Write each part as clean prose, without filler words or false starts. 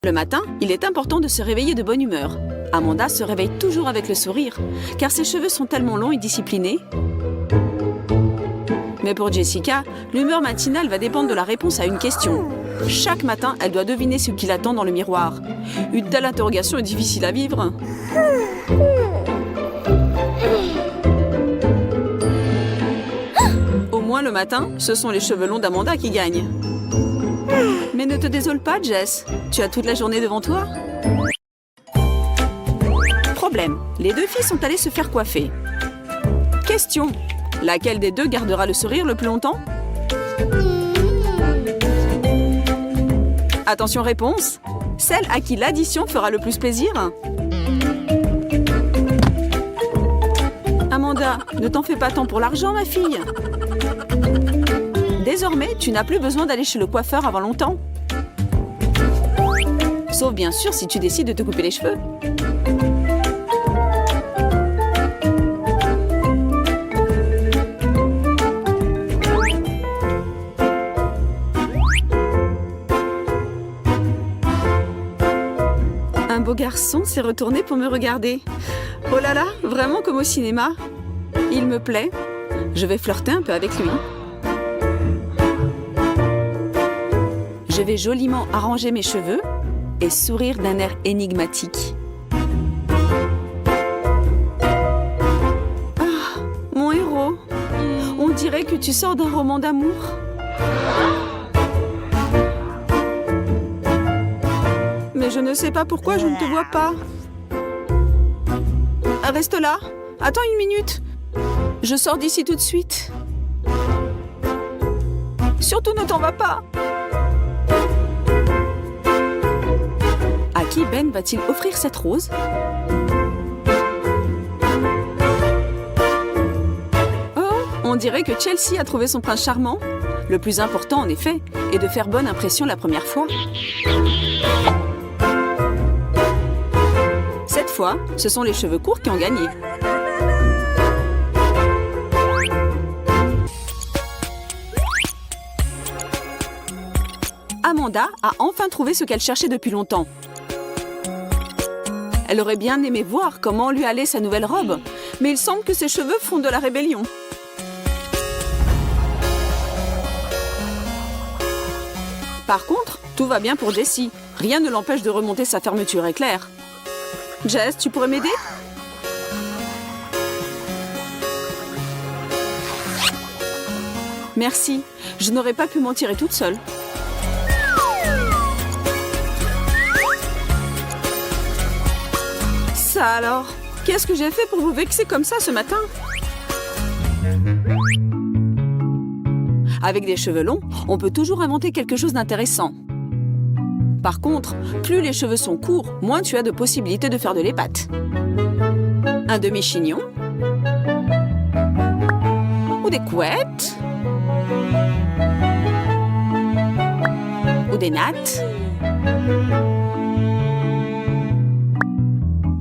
Le matin, il est important de se réveiller de bonne humeur. Amanda se réveille toujours avec le sourire, car ses cheveux sont tellement longs et disciplinés. Mais pour Jessica, l'humeur matinale va dépendre de la réponse à une question. Chaque matin, elle doit deviner ce qui l'attend dans le miroir. Une telle interrogation est difficile à vivre. Au moins le matin, ce sont les cheveux longs d'Amanda qui gagnent. Mais ne te désole pas, Jess. Tu as toute la journée devant toi. Problème. Les deux filles sont allées se faire coiffer. Question. Laquelle des deux gardera le sourire le plus longtemps? Attention, réponse. Celle à qui l'addition fera le plus plaisir. Amanda, ne t'en fais pas tant pour l'argent, ma fille. Désormais, tu n'as plus besoin d'aller chez le coiffeur avant longtemps. Sauf bien sûr si tu décides de te couper les cheveux. Un beau garçon s'est retourné pour me regarder. Oh là là, vraiment comme au cinéma. Il me plaît. Je vais flirter un peu avec lui. Je vais joliment arranger mes cheveux et sourire d'un air énigmatique. Ah, mon héros. On dirait que tu sors d'un roman d'amour. Mais je ne sais pas pourquoi je ne te vois pas. Reste là. Attends une minute. Je sors d'ici tout de suite. Surtout ne t'en vas pas. À qui Ben va-t-il offrir cette rose? Oh, on dirait que Chelsea a trouvé son prince charmant. Le plus important, en effet, est de faire bonne impression la première fois. Cette fois, ce sont les cheveux courts qui ont gagné. Amanda a enfin trouvé ce qu'elle cherchait depuis longtemps. Elle aurait bien aimé voir comment lui allait sa nouvelle robe, mais il semble que ses cheveux font de la rébellion. Par contre, tout va bien pour Jessie. Rien ne l'empêche de remonter sa fermeture éclair. Jess, tu pourrais m'aider? Merci, je n'aurais pas pu m'en tirer toute seule. Ça alors, qu'est-ce que j'ai fait pour vous vexer comme ça ce matin? Avec des cheveux longs, on peut toujours inventer quelque chose d'intéressant. Par contre, plus les cheveux sont courts, moins tu as de possibilités de faire de l'épate. Un demi-chignon. Ou des couettes. Ou des nattes.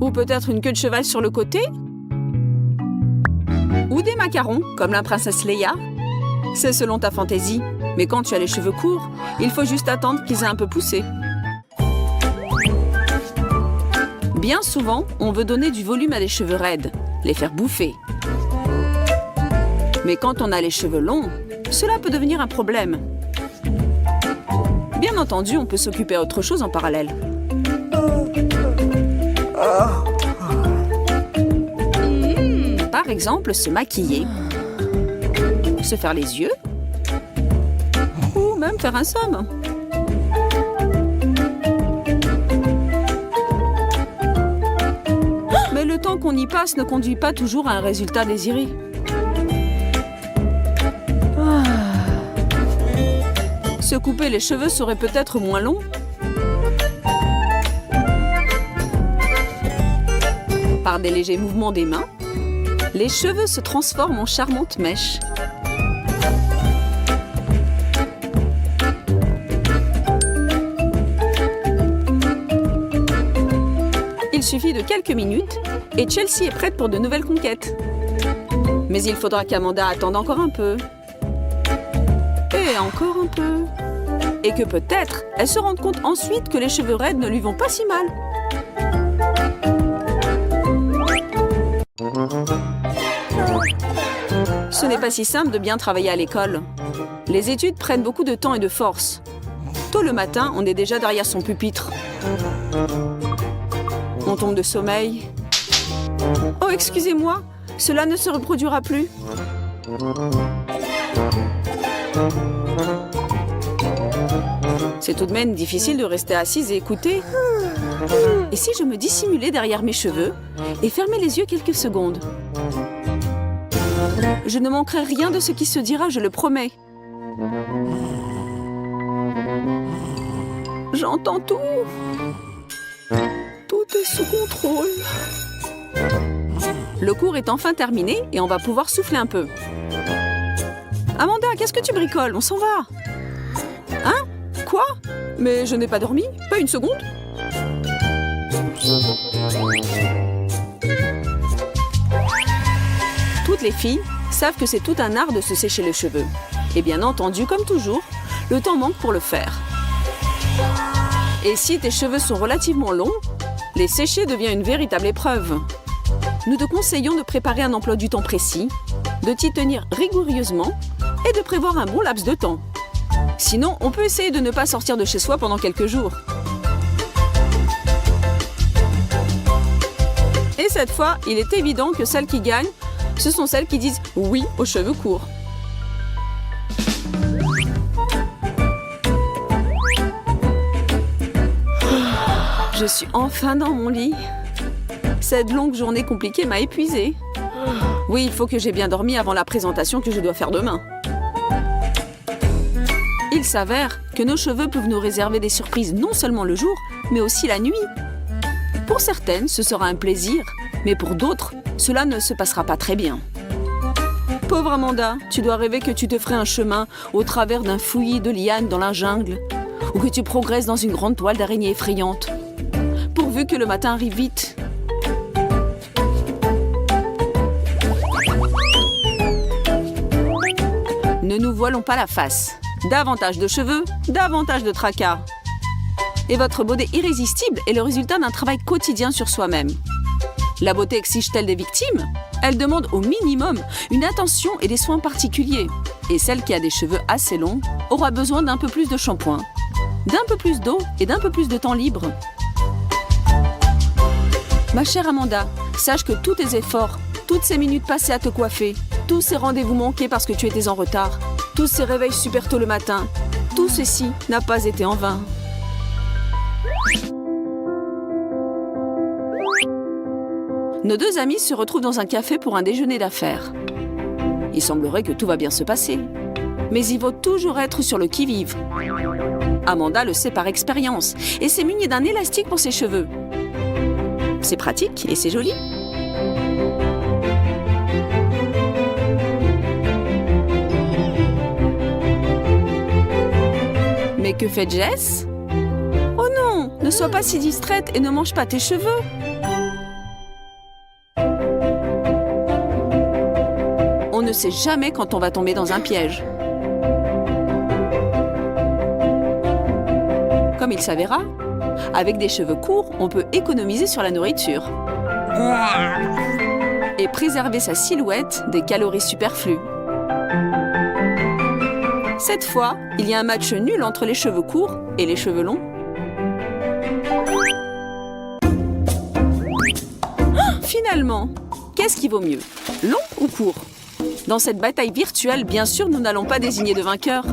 Ou peut-être une queue de cheval sur le côté. Ou des macarons, comme la princesse Leia. C'est selon ta fantaisie. Mais quand tu as les cheveux courts, il faut juste attendre qu'ils aient un peu poussé. Bien souvent, on veut donner du volume à des cheveux raides, les faire bouffer. Mais quand on a les cheveux longs, cela peut devenir un problème. Bien entendu, on peut s'occuper d'autre chose en parallèle. Par exemple, se maquiller, se faire les yeux, ou même faire un somme. Mais le temps qu'on y passe ne conduit pas toujours à un résultat désiré. Se couper les cheveux serait peut-être moins long. Par des légers mouvements des mains, les cheveux se transforment en charmantes mèches. Il suffit de quelques minutes et Chelsea est prête pour de nouvelles conquêtes. Mais il faudra qu'Amanda attende encore un peu. Et encore un peu. Et que peut-être, elle se rende compte ensuite que les cheveux raides ne lui vont pas si mal. Ce n'est pas si simple de bien travailler à l'école. Les études prennent beaucoup de temps et de force. Tôt le matin, on est déjà derrière son pupitre. On tombe de sommeil. Oh, excusez-moi, cela ne se reproduira plus. C'est tout de même difficile de rester assise et écouter. Et si je me dissimulais derrière mes cheveux et fermais les yeux quelques secondes? Je ne manquerai rien de ce qui se dira, je le promets. J'entends tout. Tout est sous contrôle. Le cours est enfin terminé et on va pouvoir souffler un peu. Amanda, qu'est-ce que tu bricoles? On s'en va. Hein? Quoi? Mais je n'ai pas dormi? Pas une seconde? Toutes les filles savent que c'est tout un art de se sécher les cheveux. Et bien entendu, comme toujours, le temps manque pour le faire. Et si tes cheveux sont relativement longs, les sécher devient une véritable épreuve. Nous te conseillons de préparer un emploi du temps précis, de t'y tenir rigoureusement et de prévoir un bon laps de temps. Sinon, on peut essayer de ne pas sortir de chez soi pendant quelques jours. Et cette fois, il est évident que celles qui gagnent, ce sont celles qui disent oui aux cheveux courts. Je suis enfin dans mon lit. Cette longue journée compliquée m'a épuisée. Oui, il faut que j'ai bien dormi avant la présentation que je dois faire demain. Il s'avère que nos cheveux peuvent nous réserver des surprises non seulement le jour, mais aussi la nuit. Pour certaines, ce sera un plaisir, mais pour d'autres, cela ne se passera pas très bien. Pauvre Amanda, tu dois rêver que tu te ferais un chemin au travers d'un fouillis de lianes dans la jungle, ou que tu progresses dans une grande toile d'araignée effrayante. Pourvu que le matin arrive vite. Ne nous voilons pas la face. Davantage de cheveux, davantage de tracas. Et votre beauté irrésistible est le résultat d'un travail quotidien sur soi-même. La beauté exige-t-elle des victimes? Elle demande au minimum une attention et des soins particuliers. Et celle qui a des cheveux assez longs aura besoin d'un peu plus de shampoing, d'un peu plus d'eau et d'un peu plus de temps libre. Ma chère Amanda, sache que tous tes efforts, toutes ces minutes passées à te coiffer, tous ces rendez-vous manqués parce que tu étais en retard, tous ces réveils super tôt le matin, tout ceci n'a pas été en vain. Nos deux amis se retrouvent dans un café pour un déjeuner d'affaires. Il semblerait que tout va bien se passer. Mais il faut toujours être sur le qui-vive. Amanda le sait par expérience et s'est munie d'un élastique pour ses cheveux. C'est pratique et c'est joli. Mais que fait Jess? Oh non, ne sois pas si distraite et ne mange pas tes cheveux. On ne sait jamais quand on va tomber dans un piège. Comme il s'avéra, avec des cheveux courts, on peut économiser sur la nourriture et préserver sa silhouette des calories superflues. Cette fois, il y a un match nul entre les cheveux courts et les cheveux longs. Finalement, qu'est-ce qui vaut mieux, long ou court? Dans cette bataille virtuelle, bien sûr, nous n'allons pas désigner de vainqueur.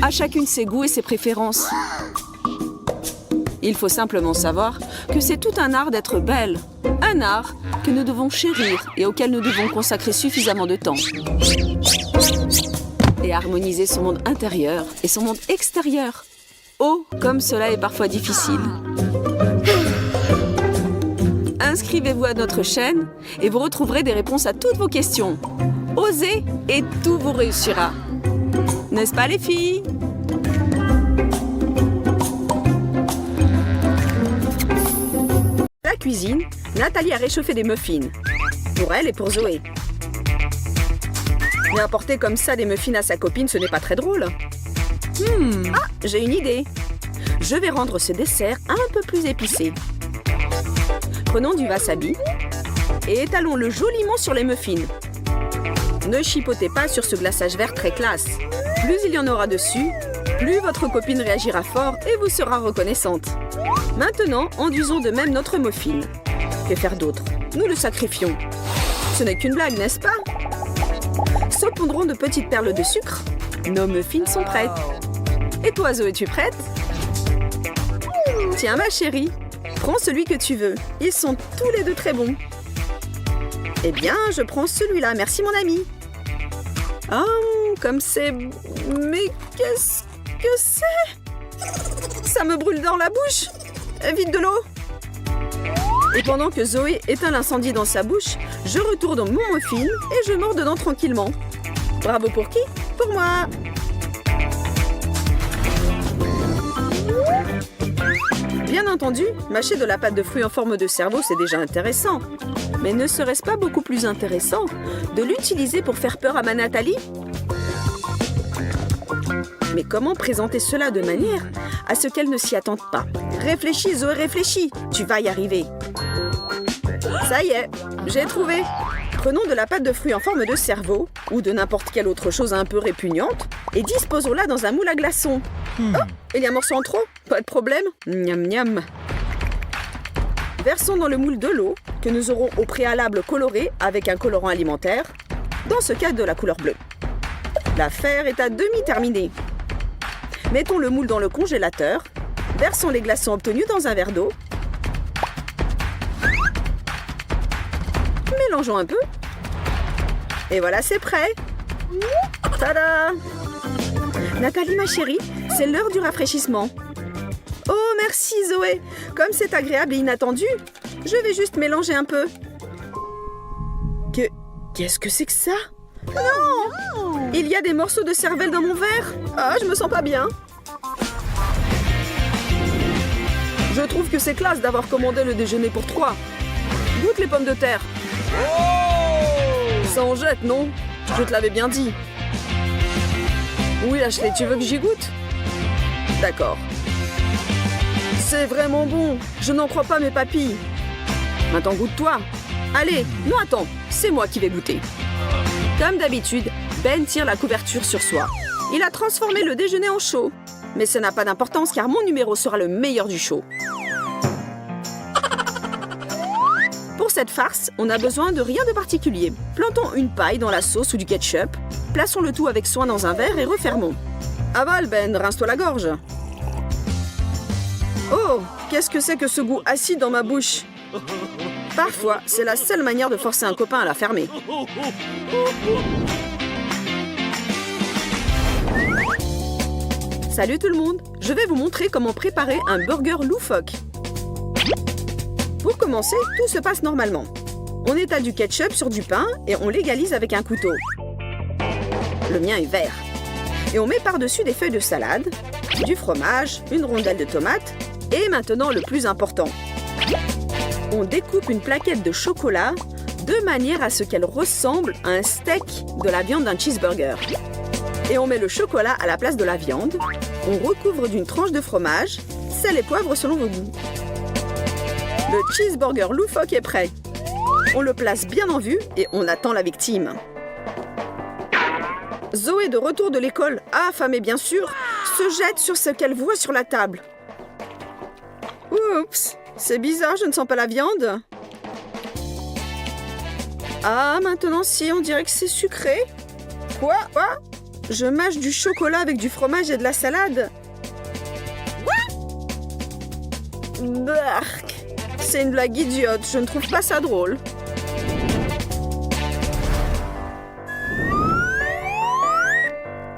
À chacune ses goûts et ses préférences. Il faut simplement savoir que c'est tout un art d'être belle. Un art que nous devons chérir et auquel nous devons consacrer suffisamment de temps. Et harmoniser son monde intérieur et son monde extérieur. Oh, comme cela est parfois difficile. Inscrivez-vous à notre chaîne et vous retrouverez des réponses à toutes vos questions. Osez et tout vous réussira. N'est-ce pas les filles? La cuisine, Nathalie a réchauffé des muffins. Pour elle et pour Zoé. Mais apporter comme ça des muffins à sa copine, ce n'est pas très drôle. Ah, j'ai une idée. Je vais rendre ce dessert un peu plus épicé. Prenons du wasabi et étalons-le joliment sur les muffins. Ne chipotez pas sur ce glaçage vert très classe. Plus il y en aura dessus, plus votre copine réagira fort et vous sera reconnaissante. Maintenant, enduisons de même notre muffin. Que faire d'autre? Nous le sacrifions. Ce n'est qu'une blague, n'est-ce pas? Saupondrons de petites perles de sucre. Nos muffins sont prêtes. Et toi, Zoé, es-tu prête? Tiens, ma chérie, prends celui que tu veux. Ils sont tous les deux très bons. Eh bien, je prends celui-là. Merci, mon ami. Oh, comme c'est... Mais qu'est-ce que c'est? Ça me brûle dans la bouche. Vite de l'eau. Et pendant que Zoé éteint l'incendie dans sa bouche, je retourne mon muffin et je mords dedans tranquillement. Bravo pour qui? Pour moi. Bien entendu, mâcher de la pâte de fruits en forme de cerveau, c'est déjà intéressant. Mais ne serait-ce pas beaucoup plus intéressant de l'utiliser pour faire peur à ma Nathalie? Mais comment présenter cela de manière à ce qu'elle ne s'y attende pas? Réfléchis, Zoé, réfléchis. Tu vas y arriver. Ça y est, j'ai trouvé. Prenons de la pâte de fruits en forme de cerveau, ou de n'importe quelle autre chose un peu répugnante, et disposons-la dans un moule à glaçons. Oh, il y a un morceau en trop? Pas de problème. Miam miam. Versons dans le moule de l'eau, que nous aurons au préalable colorée avec un colorant alimentaire, dans ce cas de la couleur bleue. L'affaire est à demi terminée. Mettons le moule dans le congélateur, versons les glaçons obtenus dans un verre d'eau, mélangeons un peu, et voilà, c'est prêt. Tada! Nathalie, ma chérie, c'est l'heure du rafraîchissement. Oh, merci Zoé. Comme c'est agréable et inattendu, je vais juste mélanger un peu. Qu'est-ce que c'est que ça? Non! Il y a des morceaux de cervelle dans mon verre. Ah, je me sens pas bien. Je trouve que c'est classe d'avoir commandé le déjeuner pour 3. Goûte les pommes de terre. Ça en jette, non? Je te l'avais bien dit. Oui, Ashley, tu veux que j'y goûte? D'accord. C'est vraiment bon. Je n'en crois pas mes papilles. Maintenant, goûte-toi. Allez, non, attends. C'est moi qui vais goûter. Comme d'habitude, Ben tire la couverture sur soi. Il a transformé le déjeuner en show. Mais ça n'a pas d'importance car mon numéro sera le meilleur du show. Pour cette farce, on n'a besoin de rien de particulier. Plantons une paille dans la sauce ou du ketchup. Plaçons le tout avec soin dans un verre et refermons. Avale, Ben, rince-toi la gorge. Oh, qu'est-ce que c'est que ce goût acide dans ma bouche? Parfois, c'est la seule manière de forcer un copain à la fermer. Salut tout le monde, je vais vous montrer comment préparer un burger loufoque. Pour commencer, tout se passe normalement. On étale du ketchup sur du pain et on l'égalise avec un couteau. Le mien est vert. Et on met par-dessus des feuilles de salade, du fromage, une rondelle de tomate et maintenant le plus important. On découpe une plaquette de chocolat de manière à ce qu'elle ressemble à un steak de la viande d'un cheeseburger. Et on met le chocolat à la place de la viande. On recouvre d'une tranche de fromage, sel et poivre selon vos goûts. Le cheeseburger loufoque est prêt. On le place bien en vue et on attend la victime. Zoé, de retour de l'école, affamée bien sûr, se jette sur ce qu'elle voit sur la table. Oups, c'est bizarre, je ne sens pas la viande. Ah, maintenant si, on dirait que c'est sucré. Quoi? Je mâche du chocolat avec du fromage et de la salade. Bark. C'est une blague idiote, je ne trouve pas ça drôle.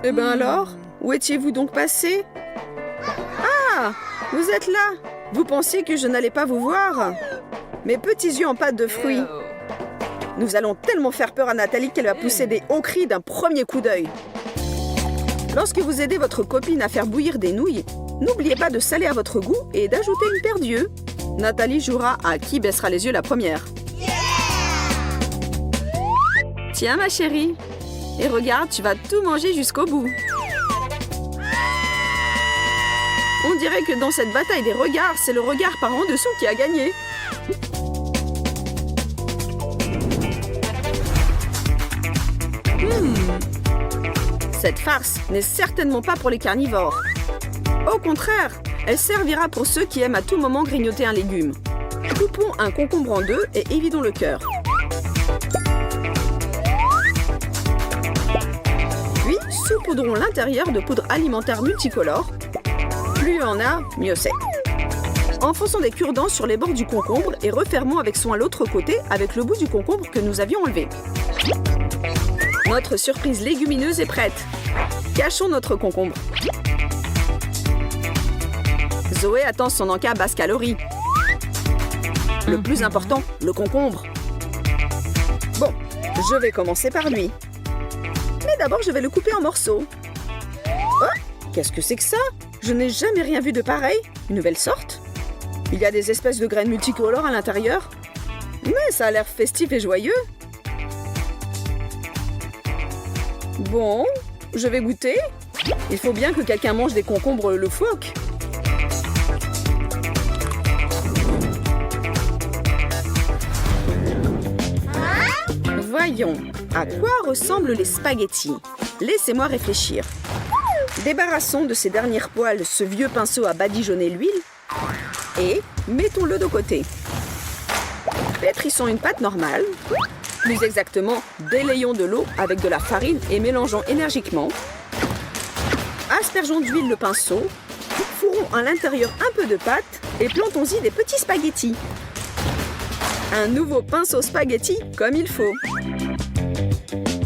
Eh ben alors, où étiez-vous donc passé? Ah, vous êtes là. Vous pensiez que je n'allais pas vous voir? Mes petits yeux en pâte de fruits. Nous allons tellement faire peur à Nathalie qu'elle va pousser des hauts cris d'un premier coup d'œil. Lorsque vous aidez votre copine à faire bouillir des nouilles, n'oubliez pas de saler à votre goût et d'ajouter une paire d'yeux. Nathalie jouera à qui baissera les yeux la première. Tiens ma chérie, et regarde, tu vas tout manger jusqu'au bout. On dirait que dans cette bataille des regards, c'est le regard par en dessous qui a gagné. Cette farce n'est certainement pas pour les carnivores. Au contraire, elle servira pour ceux qui aiment à tout moment grignoter un légume. Coupons un concombre en deux et évidons le cœur. Puis, saupoudrons l'intérieur de poudre alimentaire multicolore. Plus il y en a, mieux c'est. Enfonçons des cure-dents sur les bords du concombre et refermons avec soin l'autre côté avec le bout du concombre que nous avions enlevé. Notre surprise légumineuse est prête. Cachons notre concombre. Zoé attend son encas basse calorie. Le plus important, le concombre. Bon, je vais commencer par lui. Mais d'abord, je vais le couper en morceaux. Oh, qu'est-ce que c'est que ça? Je n'ai jamais rien vu de pareil. Une nouvelle sorte? Il y a des espèces de graines multicolores à l'intérieur. Mais ça a l'air festif et joyeux. Bon, je vais goûter. Il faut bien que quelqu'un mange des concombres le phoque. Voyons, à quoi ressemblent les spaghettis? Laissez-moi réfléchir. Débarrassons de ces dernières poils ce vieux pinceau à badigeonner l'huile et mettons-le de côté. Pétrissons une pâte normale. Plus exactement, délayons de l'eau avec de la farine et mélangeons énergiquement. Aspergeons d'huile le pinceau. Fourrons à l'intérieur un peu de pâte et plantons-y des petits spaghettis. Un nouveau pinceau spaghetti comme il faut.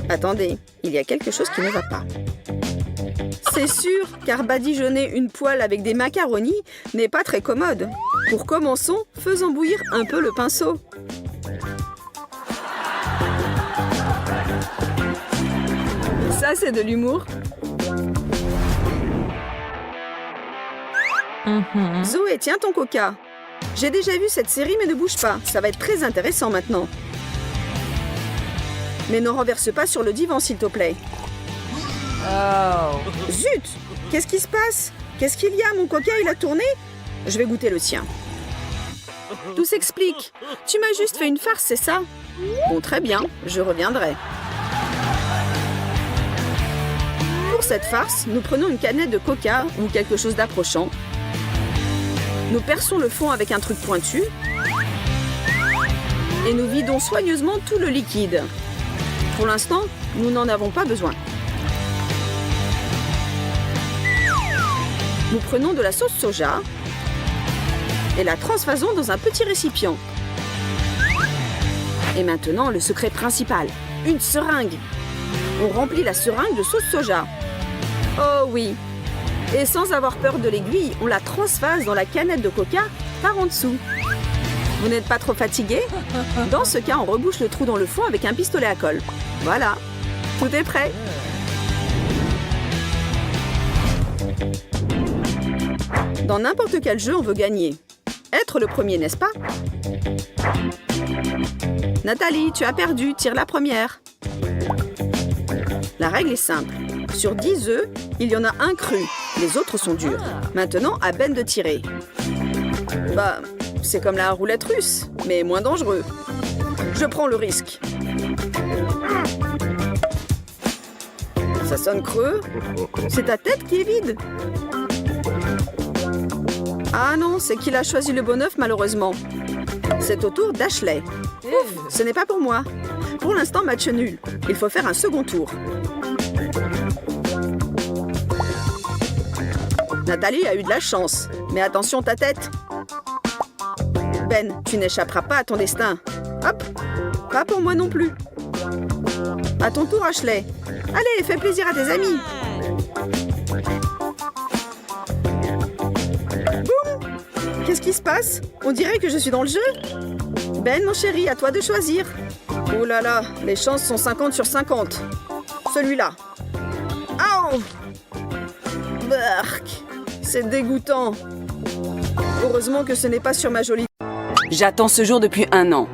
Attendez, il y a quelque chose qui ne va pas. C'est sûr, car badigeonner une poêle avec des macaronis n'est pas très commode. Pour commençons, faisons bouillir un peu le pinceau. Ça, c'est de l'humour. Zoé, tiens ton coca. J'ai déjà vu cette série, mais ne bouge pas. Ça va être très intéressant maintenant. Mais ne renverse pas sur le divan, s'il te plaît. Oh. Zut! Qu'est-ce qui se passe? Qu'est-ce qu'il y a? Mon coca, il a tourné? Je vais goûter le sien. Tout s'explique. Tu m'as juste fait une farce, c'est ça? Bon, très bien. Je reviendrai. Pour cette farce, nous prenons une canette de coca ou quelque chose d'approchant. Nous perçons le fond avec un truc pointu et nous vidons soigneusement tout le liquide. Pour l'instant, nous n'en avons pas besoin. Nous prenons de la sauce soja et la transfasons dans un petit récipient. Et maintenant, le secret principal, une seringue. On remplit la seringue de sauce soja. Oh oui! Et sans avoir peur de l'aiguille, on la transvase dans la canette de coca par en dessous. Vous n'êtes pas trop fatigué? Dans ce cas, on rebouche le trou dans le fond avec un pistolet à colle. Voilà, tout est prêt. Dans n'importe quel jeu, on veut gagner. Être le premier, n'est-ce pas? Nathalie, tu as perdu, tire la première. La règle est simple. Sur 10 œufs, il y en a un cru. Les autres sont durs. Maintenant, à Ben de tirer. Bah, c'est comme la roulette russe, mais moins dangereux. Je prends le risque. Ça sonne creux. C'est ta tête qui est vide. Ah non, c'est qu'il a choisi le bon œuf malheureusement. C'est au tour d'Ashley. Ouf, ce n'est pas pour moi. Pour l'instant, match nul. Il faut faire un second tour. Nathalie a eu de la chance. Mais attention ta tête. Ben, tu n'échapperas pas à ton destin. Hop, pas pour moi non plus. À ton tour, Ashley. Allez, fais plaisir à tes amis. Boum! Qu'est-ce qui se passe? On dirait que je suis dans le jeu. Ben, mon chéri, à toi de choisir. Oh là là, les chances sont 50 sur 50. Celui-là. Aouh! Bark! C'est dégoûtant. Heureusement que ce n'est pas sur ma jolie... J'attends ce jour depuis 1 an.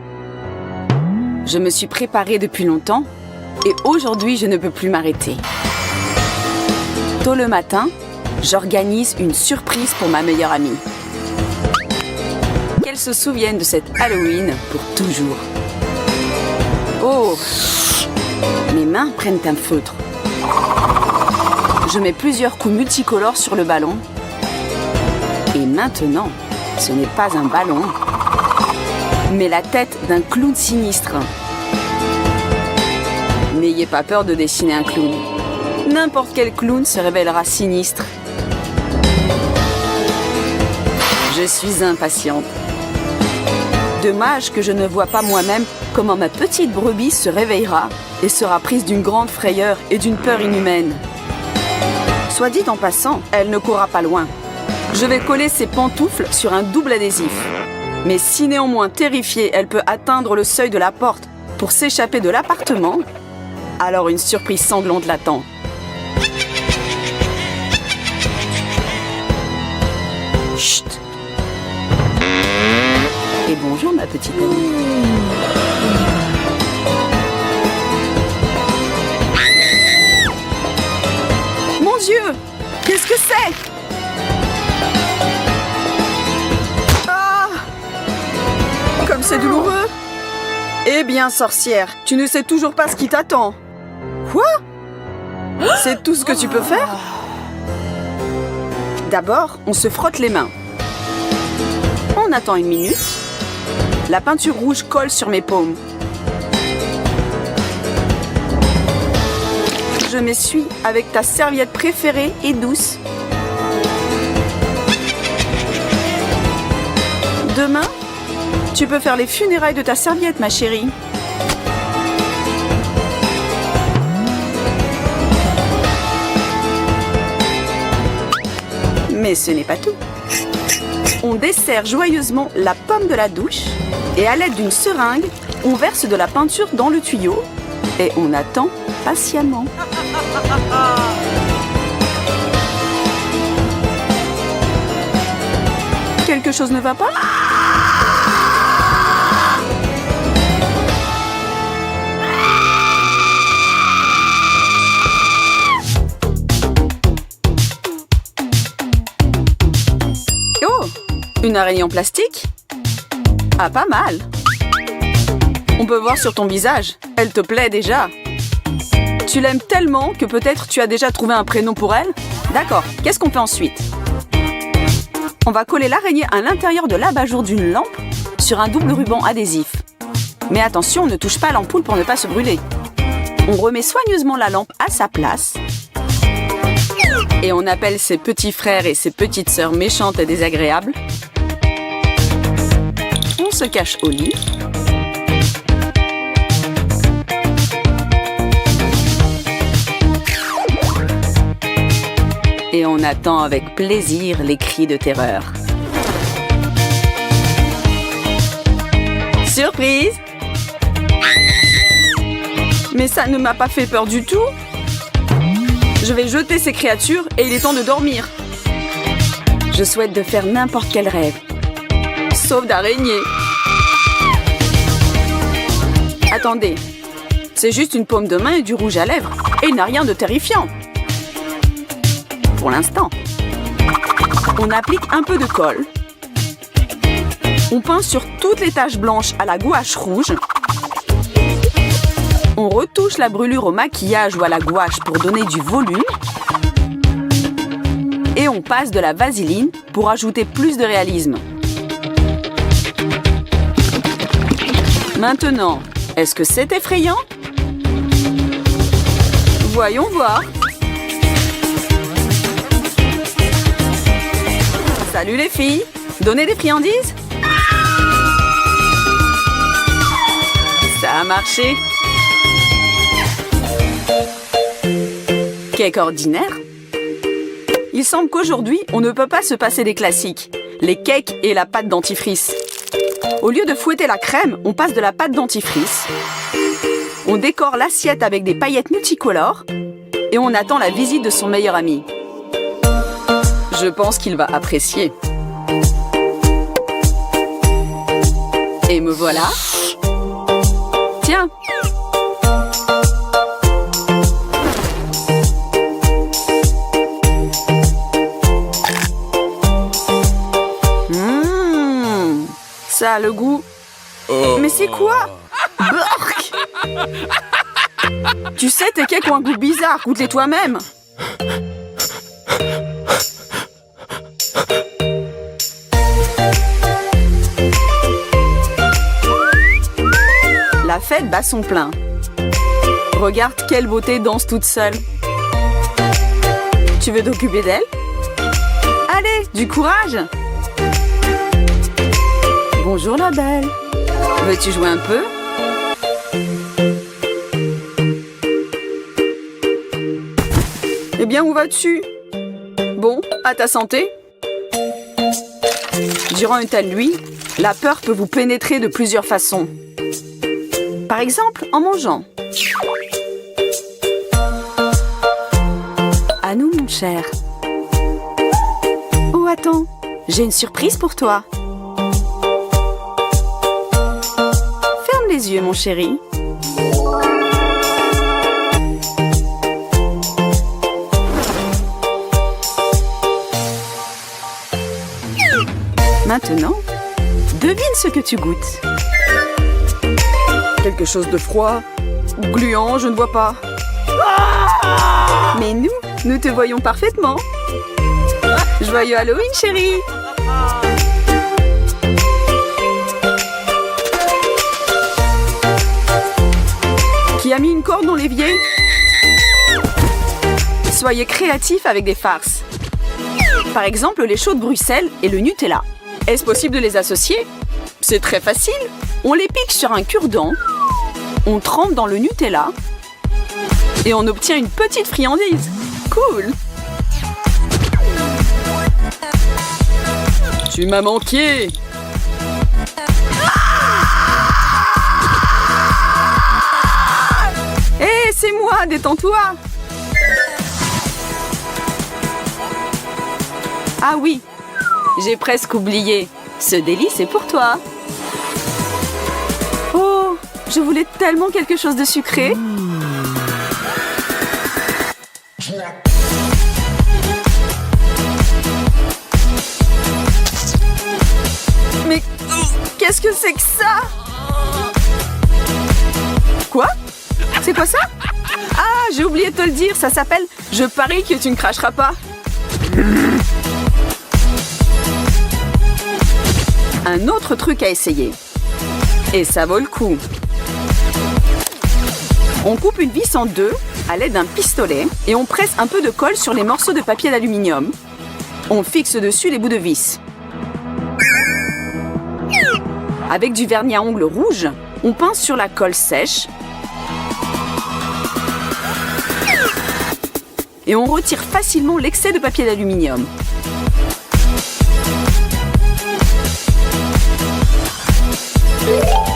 Je me suis préparée depuis longtemps et aujourd'hui, je ne peux plus m'arrêter. Tôt le matin, j'organise une surprise pour ma meilleure amie. Qu'elle se souvienne de cette Halloween pour toujours. Oh! Mes mains prennent un feutre. Je mets plusieurs coups multicolores sur le ballon. Et maintenant, ce n'est pas un ballon, mais la tête d'un clown sinistre. N'ayez pas peur de dessiner un clown. N'importe quel clown se révélera sinistre. Je suis impatiente. Dommage que je ne vois pas moi-même comment ma petite brebis se réveillera et sera prise d'une grande frayeur et d'une peur inhumaine. Soit dit en passant, elle ne courra pas loin. Je vais coller ses pantoufles sur un double adhésif. Mais si néanmoins terrifiée, elle peut atteindre le seuil de la porte pour s'échapper de l'appartement, alors une surprise sanglante l'attend. Chut! Et bonjour ma petite amie. Mon Dieu! Qu'est-ce que c'est? Ah! Comme c'est douloureux! Eh bien, sorcière, tu ne sais toujours pas ce qui t'attend. Quoi? C'est tout ce que tu peux faire? D'abord, on se frotte les mains. On attend une minute. La peinture rouge colle sur mes paumes. Je m'essuie avec ta serviette préférée et douce. Demain, tu peux faire les funérailles de ta serviette, ma chérie. Mais ce n'est pas tout. On dessert joyeusement la pomme de la douche et à l'aide d'une seringue, on verse de la peinture dans le tuyau et on attend patiemment. Quelque chose ne va pas? Oh! Une araignée en plastique? Ah, pas mal! On peut voir sur ton visage, elle te plaît déjà. Tu l'aimes tellement que peut-être tu as déjà trouvé un prénom pour elle? D'accord, qu'est-ce qu'on fait ensuite? On va coller l'araignée à l'intérieur de l'abat-jour d'une lampe sur un double ruban adhésif. Mais attention, ne touche pas à l'ampoule pour ne pas se brûler. On remet soigneusement la lampe à sa place. Et on appelle ses petits frères et ses petites sœurs méchantes et désagréables. On se cache au lit. Et on attend avec plaisir les cris de terreur. Surprise! Mais ça ne m'a pas fait peur du tout. Je vais jeter ces créatures et il est temps de dormir. Je souhaite de faire n'importe quel rêve. Sauf d'araignée. Attendez. C'est juste une paume de main et du rouge à lèvres. Et il n'a rien de terrifiant. Pour l'instant. On applique un peu de colle. On peint sur toutes les taches blanches à la gouache rouge. On retouche la brûlure au maquillage ou à la gouache pour donner du volume. Et on passe de la vaseline pour ajouter plus de réalisme. Maintenant, est-ce que c'est effrayant? Voyons voir. Salut les filles, donnez des friandises? Ça a marché. Cake ordinaire? Il semble qu'aujourd'hui, on ne peut pas se passer des classiques, les cakes et la pâte dentifrice. Au lieu de fouetter la crème, on passe de la pâte dentifrice. On décore l'assiette avec des paillettes multicolores et on attend la visite de son meilleur ami. Je pense qu'il va apprécier. Et me voilà. Tiens. Ça a le goût... Mais c'est quoi? Burk! Tu sais, tes cakes ont un goût bizarre. Goûte-les toi-même. La fête bat son plein. Regarde quelle beauté danse toute seule. Tu veux t'occuper d'elle? Allez, du courage! Bonjour la belle. Veux-tu jouer un peu? Eh bien, où vas-tu? Bon, à ta santé. Durant une telle nuit, la peur peut vous pénétrer de plusieurs façons. Par exemple, en mangeant. À nous, mon cher. Oh, attends, j'ai une surprise pour toi. Ferme les yeux, mon chéri. Maintenant, devine ce que tu goûtes. Quelque chose de froid ou gluant, je ne vois pas. Mais nous te voyons parfaitement. Joyeux Halloween, chérie! Qui a mis une corde dans l'évier? Soyez créatifs avec des farces. Par exemple, les choux de Bruxelles et le Nutella. Est-ce possible de les associer? C'est très facile. On les pique sur un cure-dent, on trempe dans le Nutella et on obtient une petite friandise. Cool! Tu m'as manqué! Hé, c'est moi, détends-toi! Ah oui, j'ai presque oublié. Ce délice est pour toi. Oh, je voulais tellement quelque chose de sucré. Mais qu'est-ce que c'est que ça? Quoi? C'est quoi ça? Ah, j'ai oublié de te le dire, ça s'appelle « Je parie que tu ne cracheras pas ». Un autre truc à essayer. Et ça vaut le coup. On coupe une vis en deux à l'aide d'un pistolet et on presse un peu de colle sur les morceaux de papier d'aluminium. On fixe dessus les bouts de vis. Avec du vernis à ongles rouge, on pince sur la colle sèche et on retire facilement l'excès de papier d'aluminium.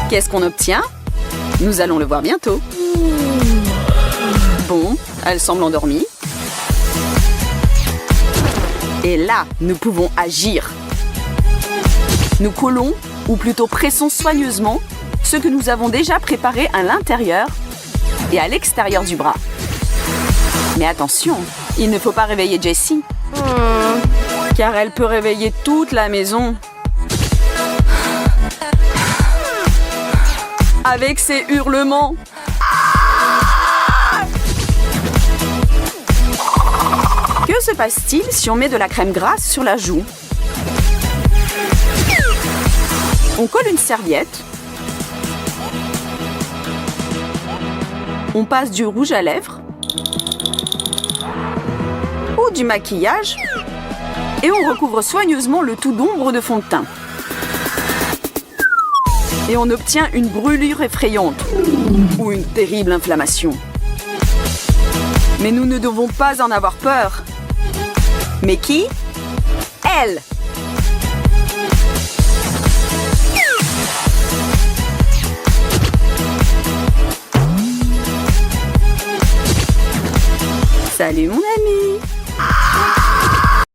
Qu'est-ce qu'on obtient? Nous allons le voir bientôt. Bon, elle semble endormie. Et là, nous pouvons agir. Nous collons, ou plutôt pressons soigneusement, ce que nous avons déjà préparé à l'intérieur et à l'extérieur du bras. Mais attention, il ne faut pas réveiller Jessie, car elle peut réveiller toute la maison. Avec ses hurlements. Que se passe-t-il si on met de la crème grasse sur la joue? On colle une serviette. On passe du rouge à lèvres. Ou du maquillage. Et on recouvre soigneusement le tout d'ombre de fond de teint. Et on obtient une brûlure effrayante ou une terrible inflammation. Mais nous ne devons pas en avoir peur. Mais qui? Elle! Salut mon ami!